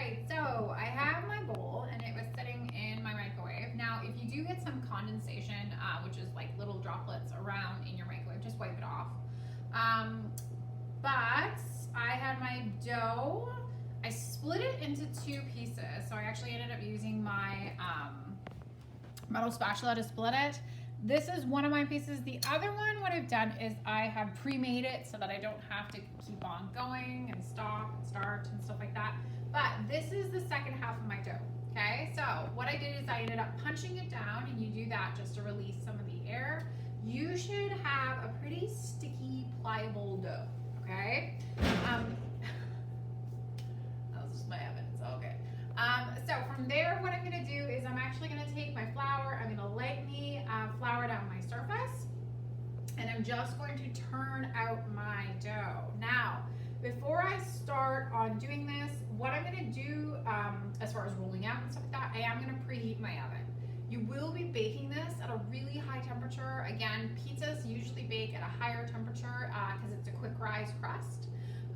right, so I have my bowl and it was sitting in my microwave. Now, if you do get some condensation, which is like little droplets around in your microwave, just wipe it off. But I had my dough, I split it into 2 pieces. So I actually ended up using my metal spatula to split it. This is one of my pieces. The other one, what I've done is I have pre-made it so that I don't have to keep on going and stop and start and stuff like that. But this is the second half of my dough, okay? So what I did is I ended up punching it down, and you do that just to release some of the air. You should have a pretty sticky, pliable dough, okay? That was just my oven, it's all good. So from there, what I'm gonna do is I'm actually gonna take my flour, I'm gonna lightly flour down my surface, and I'm just going to turn out my dough. Now, before I start on doing this, what I'm gonna do as far as rolling out and stuff like that, I am gonna preheat my oven. You will be baking this at a really high temperature. Again, pizzas usually bake at a higher temperature because it's a quick rise crust.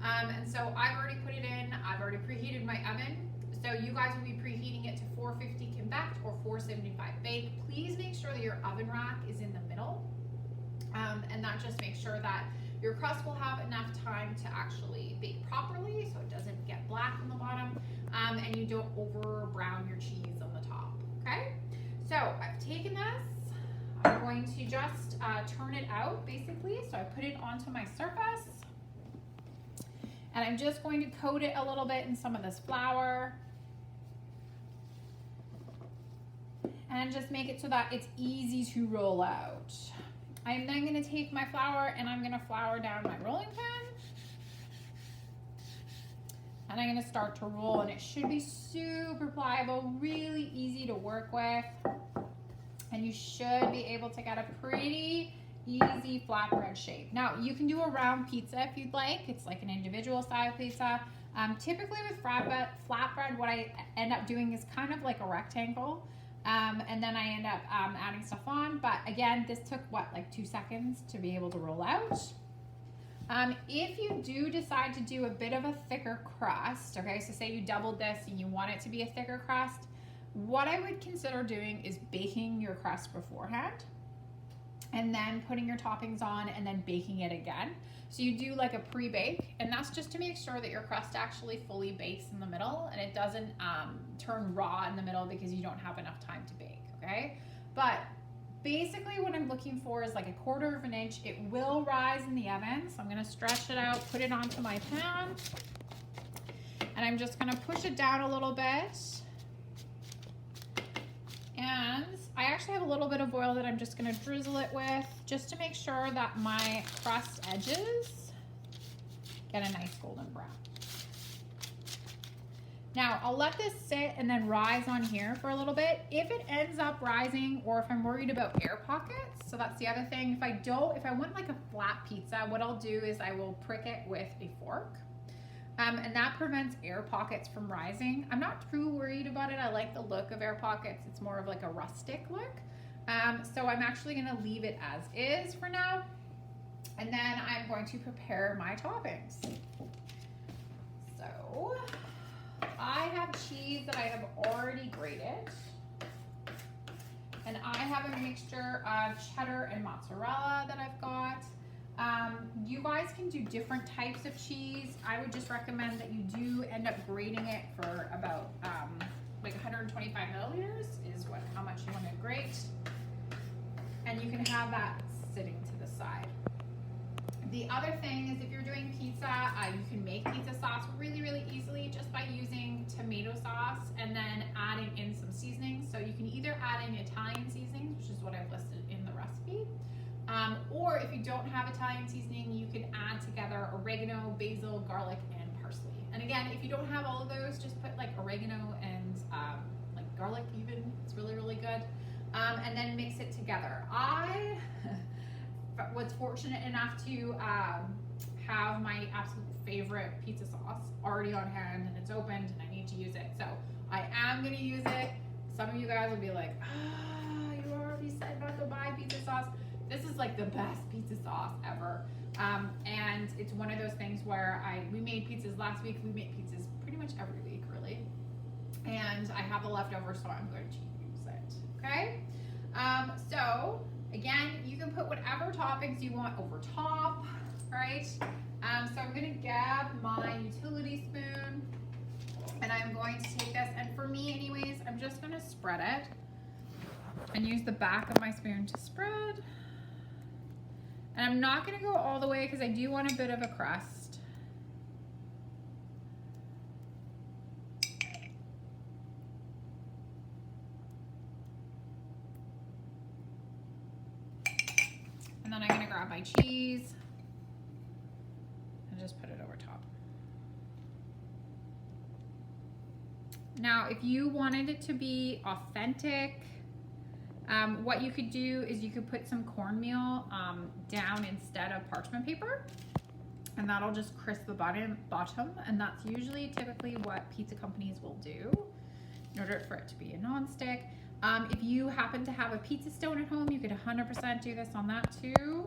And so I've already put it in, I've already preheated my oven. So you guys will be preheating it to 450 convect or 475 bake. Please make sure that your oven rack is in the middle. And that just makes sure that your crust will have enough time to actually bake properly so it doesn't get black on the bottom, and you don't over brown your cheese on the top, okay? So I've taken this, I'm going to just turn it out basically. So I put it onto my surface, and I'm just going to coat it a little bit in some of this flour. And just make it so that it's easy to roll out. I'm then gonna take my flour and I'm gonna flour down my rolling pin. And I'm gonna start to roll, and it should be super pliable, really easy to work with. And you should be able to get a pretty easy flatbread shape. Now, you can do a round pizza if you'd like. It's like an individual style pizza. Typically with flatbread, what I end up doing is kind of like a rectangle. And then I end up adding stuff on. But again, this took what, like 2 seconds to be able to roll out. If you do decide to do a bit of a thicker crust, okay, so say you doubled this and you want it to be a thicker crust, what I would consider doing is baking your crust beforehand and then putting your toppings on and then baking it again. So you do like a pre-bake, and that's just to make sure that your crust actually fully bakes in the middle and it doesn't turn raw in the middle because you don't have enough time to bake, okay? But basically what I'm looking for is like a 1/4 of an inch. It will rise in the oven, so I'm gonna stretch it out, put it onto my pan, and I'm just gonna push it down a little bit. And I actually have a little bit of oil that I'm just gonna drizzle it with just to make sure that my crust edges get a nice golden brown. Now, I'll let this sit and then rise on here for a little bit. If it ends up rising, or if I'm worried about air pockets, so that's the other thing. If I want like a flat pizza, what I'll do is I will prick it with a fork. And that prevents air pockets from rising. I'm not too worried about it. I like the look of air pockets. It's more of like a rustic look. So I'm actually gonna leave it as is for now. And then I'm going to prepare my toppings. So I have cheese that I have already grated. And I have a mixture of cheddar and mozzarella that I've got. You guys can do different types of cheese. I would just recommend that you do end up grating it for about like 125 milliliters is how much you want to grate. And you can have that sitting to the side. The other thing is if you're doing pizza, you can make pizza sauce really, really easily just by using tomato sauce and then adding in some seasonings. So you can either add in Italian seasonings, which is what I've listed in the recipe, or if you don't have Italian seasoning, you can add together oregano, basil, garlic, and parsley. And again, if you don't have all of those, just put like oregano and like garlic even. It's really, really good. And then mix it together. I was fortunate enough to have my absolute favorite pizza sauce already on hand, and it's opened and I need to use it. So I am gonna use it. Some of you guys will be like, you already said not to buy pizza sauce. This is like the best pizza sauce ever. And it's one of those things where we made pizzas last week. We make pizzas pretty much every week, really. And I have the leftover, so I'm going to use it, okay? So again, you can put whatever toppings you want over top, right? So I'm gonna grab my utility spoon and I'm going to take this, and for me anyways, I'm just gonna spread it and use the back of my spoon to spread. And I'm not gonna go all the way because I do want a bit of a crust. And then I'm gonna grab my cheese and just put it over top. Now, if you wanted it to be authentic, what you could do is you could put some cornmeal down instead of parchment paper, and that'll just crisp the bottom, and that's usually typically what pizza companies will do in order for it to be a non-stick. If you happen to have a pizza stone at home, you could 100% do this on that too.